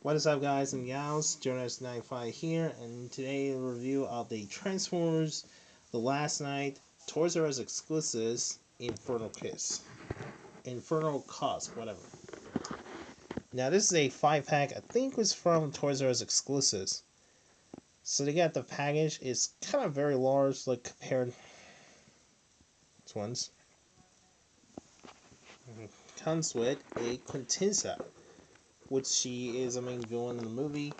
What is up, guys and gals? Jonas95 here, and today a review of the Transformers The Last Night Toys R Us exclusives infernocus, whatever. Now this is a 5-pack. I think was from Toys R Us exclusives. So they got the package. It's kind of very large, like compared to ones. Comes with a Quintessa, which she is a main villain in the movie.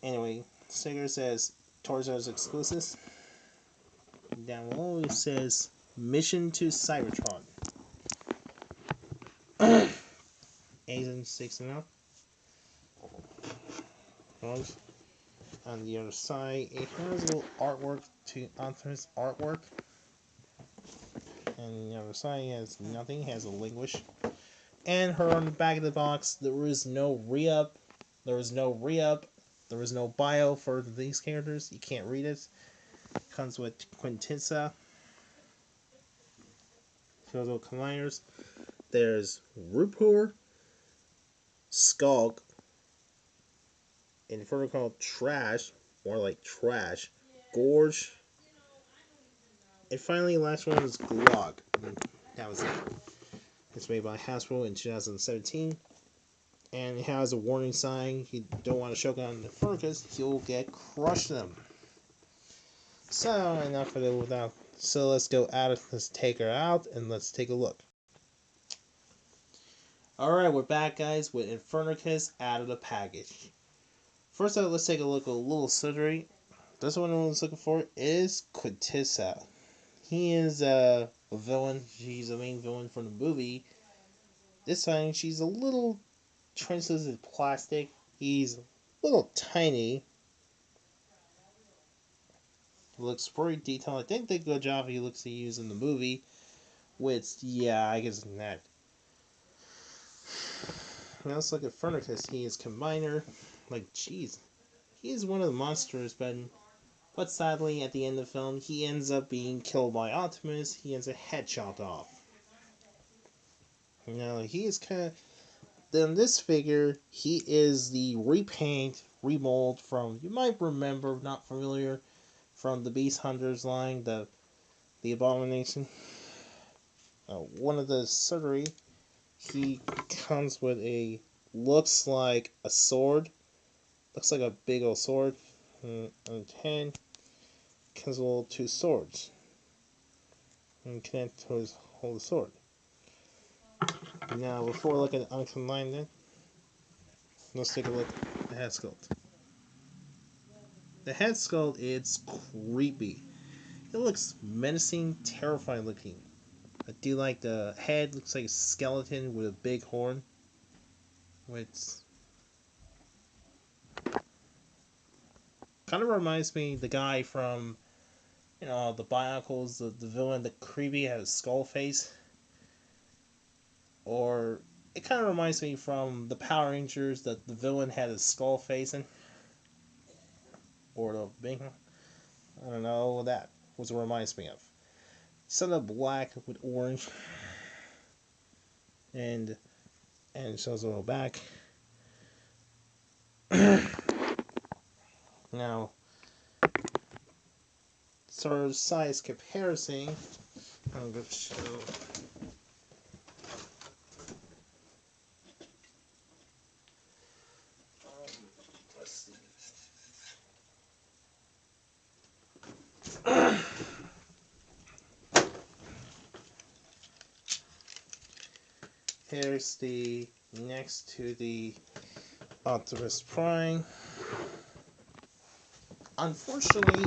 Anyway, sticker says Toys R Us exclusives. Down below it says Mission to Cybertron. Asian 6 and up. On the other side, it has a little artwork to author's artwork. And the other side has nothing, has a language. And her on the back of the box, there is no re-up. There is no bio for these characters. You can't read it. Comes with Quintessa. Shows little combiners. There's Rupor, Skulk, infernocus Trash, more like Trash, Gorge, and finally the last one is Glog. That was it. It's made by Hasbro in 2017, and it has a warning sign. You don't want to choke on the infernocus, you'll get crushed them. So enough of it without. So let's go out. Let's take her out and let's take a look. Alright, we're back, guys, with infernocus out of the package. First off, let's take a look at a little scenery. This one I was looking for is Quintessa. He is a villain. She's the main villain from the movie. This time, she's a little translucent plastic. He's a little tiny. Looks pretty detailed. I think they did a good job he looks to use in the movie. Which, yeah, I guess not. Now let's look at Infernocus. He is Combiner. Like, jeez. He is one of the monsters, but sadly, at the end of the film, he ends up being killed by Optimus. He ends a head chopped off. Now, he is kind of... Then this figure, he is the repaint, remold from... You might remember, not familiar, from the Beast Hunters line, the Abomination. One of the surgery, he comes with a... Looks like a sword. Looks like a big old sword. And 10 comes with little 2 swords. And connect to his hold the sword. Now, before looking at the uncombined then, let's take a look at the head sculpt. The head sculpt is creepy. It looks menacing, terrifying looking. I do like the head, looks like a skeleton with a big horn. Which kind of reminds me of the guy from, the Bionicles, the villain, the creepy, has a skull face. Or it kind of reminds me from the Power Rangers that the villain had a skull face in. Or the big one. I don't know what that was. It reminds me of. Some of black with orange. And it shows a little back. Now, sort of size comparison, I'm going to show. Let's see. Here's the next to the Optimus Prime. Unfortunately,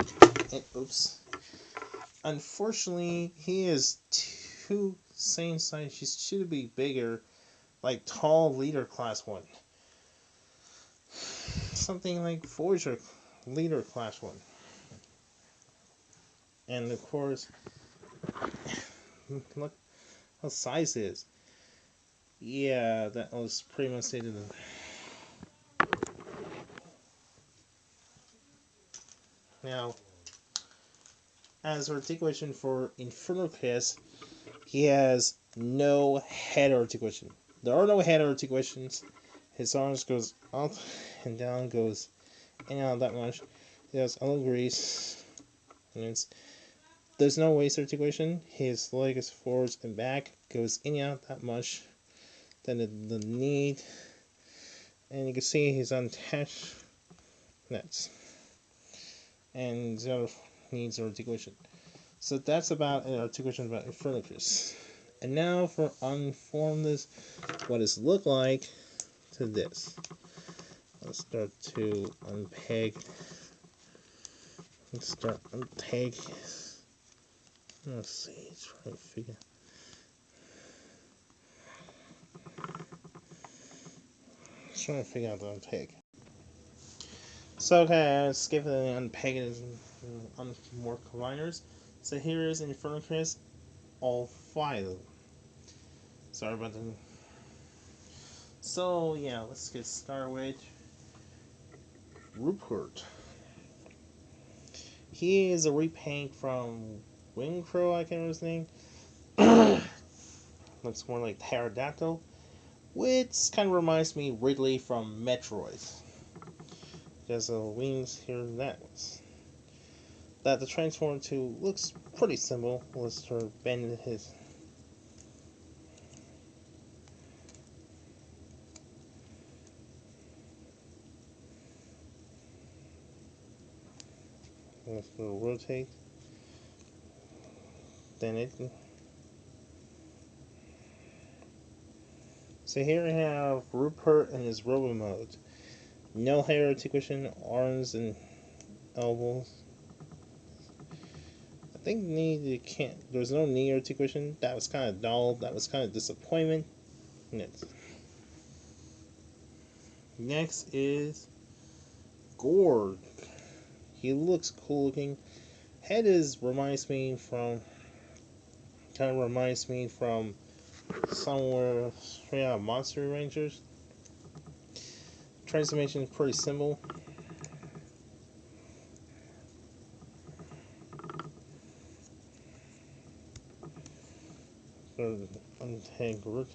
he is too same size. She should be bigger, like tall leader class 1. Something like Voyager leader class 1. And of course, look how size it is. Yeah, that was pretty much stated. Now, as articulation for infernocus, he has no head articulation. There are no head articulations, His arms goes up and down, goes in and out that much. He has a little grease. And there's no waist articulation. His leg is forwards and back, goes in and out that much. Then the knee, and you can see he's unattached nuts. And the other needs articulation. So that's about articulation about infernocus. And now for unformedness, what does it look like to this? Let's start to unpeg. Let's start unpeg. Let's see, try to figure. Trying to figure out the unpeg. So okay, let's skip the unpeg and more combiners. So here is infernocus, all 5 of them. Sorry about that. So yeah, let's get started with Rupert. He is a repaint from Wing Crow, I can't remember his name. Looks more like Pterodactyl, which kind of reminds me Ridley from Metroid. There's wings here and that. That the transform to looks pretty simple. Let's start bending his. Let's rotate. Then it. So here we have Rupert in his robo mode. No hair articulation, arms and elbows. I think knee can't. There's no knee articulation. That was kind of dull. That was kind of disappointment. Next is Gord. He looks cool looking. Head kind of reminds me from somewhere straight out of Monster Rangers. Transformation is pretty simple. Untangled.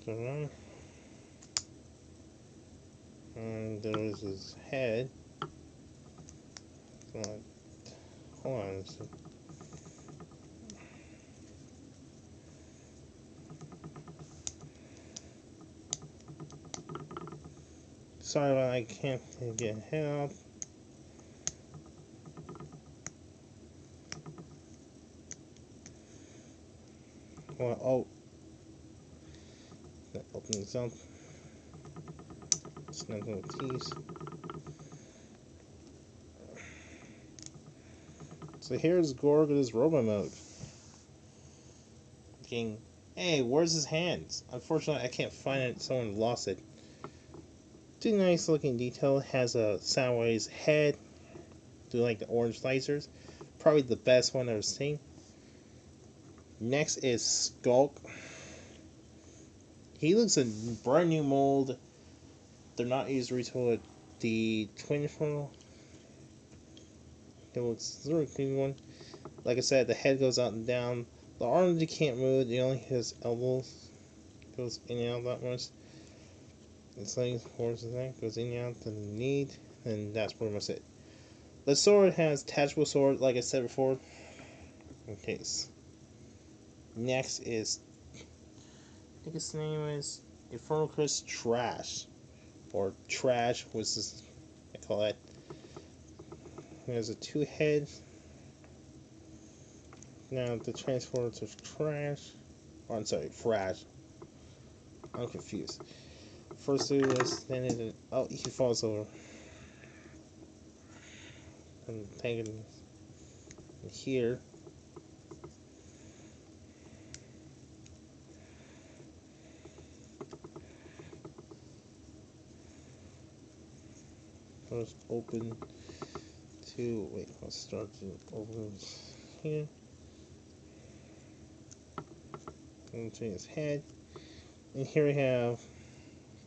And there is his head. Hold on. Sorry, but I can't get head out. Well, oh. That opens up. Snug little teeth. So here's Gorg with his robo mode. Thinking, hey, where's his hands? Unfortunately, I can't find it. Someone lost it. Too nice looking detail. Has a Soundwave's head. Do like the orange lasers. Probably the best one I've seen. Next is Skulk. He looks a brand new mold. They're not used to retool the twin funnel. It looks really clean one. Like I said, the head goes out and down. The arms you can't move. He only has elbows. Goes in and out that much. It's like forwards and that goes in and out the knee, and that's pretty much it. The sword has detachable sword, like I said before. In case. Next is, I think his name is infernocus Trash, or Trash, which is I call it. He has a 2 heads. Now the transformer to Trash. Oh, I'm sorry, Trash. I'm confused. First do is then it. Oh, he falls over. I'm taking here. First open to wait. Let's start to open here. Into his head, and here we have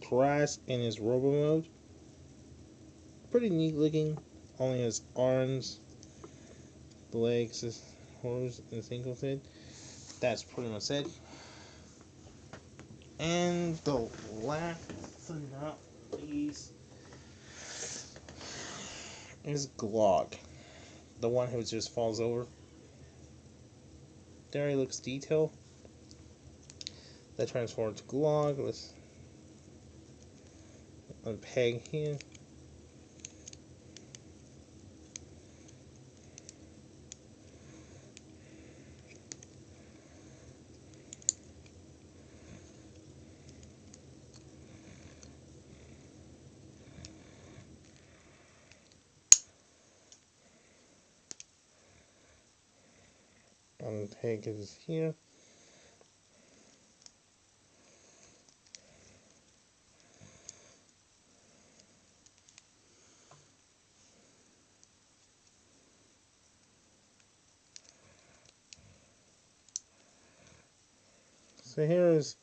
Thrash in his robo mode. Pretty neat looking. Only has arms, legs, his horse, and single head. That's pretty much it. And the last but not least is Glog, the one who just falls over. There he looks detailed. That transforms to Glog. Let's unpeg here. Unpeg is here. So here is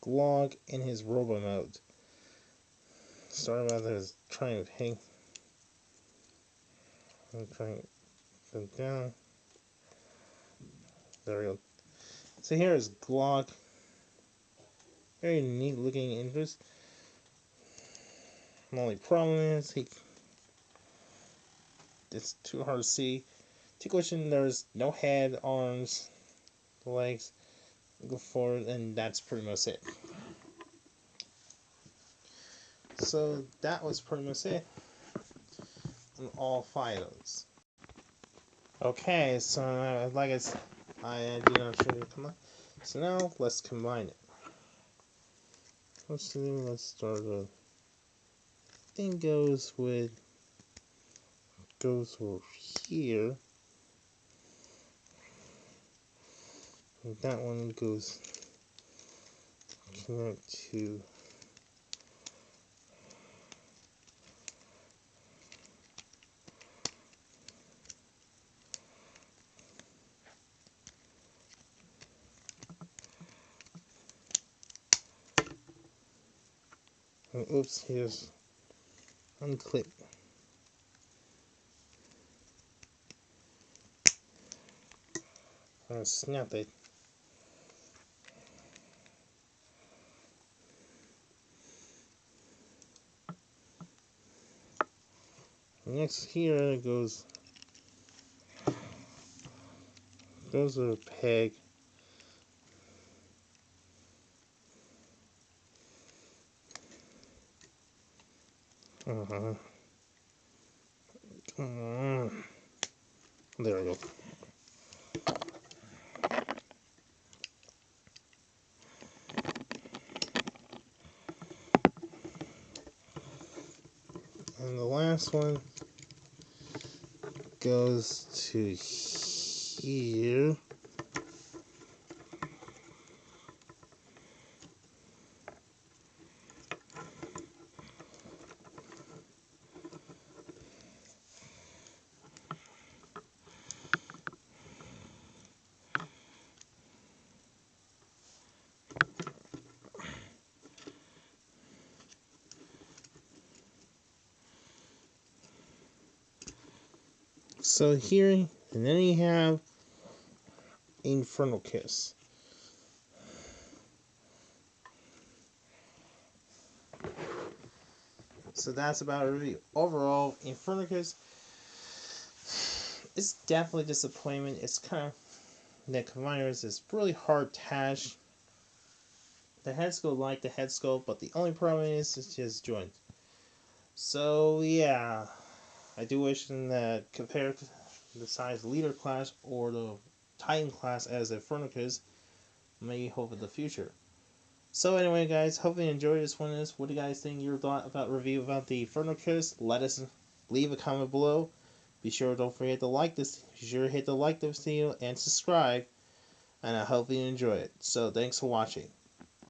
Glog in his robo mode. Sorry about this. Trying to hang. I'm trying to go down. There we go. So here is Glog. Very neat looking interest. The only problem is it's too hard to see. Take question, there's no head, arms, legs, go forward, and that's pretty much it. So that was pretty much it on all 5 of those. Okay, so like I did not show you combine. So now let's combine it. Let's start with. I think goes over here. And that one goes connect to. Oops, here's unclip. Snap it. Next here goes a peg. Come on. There we go. And the last one goes to here. So here, and then you have infernocus. So that's about a review. Overall, infernocus is definitely disappointment. It's kind of the combiners is really hard task. The head sculpt like the head sculpt, but the only problem is it's just joints. So yeah, I do wish that compared to the size leader class or the Titan class as Infernocus, may hope in the future. So anyway, guys, hope you enjoyed this one. What do you guys think? Your thought about review about the Infernocus? Let us leave a comment below. Be sure don't forget to like this. Be sure to hit the like this video and subscribe. And I hope you enjoy it. So thanks for watching.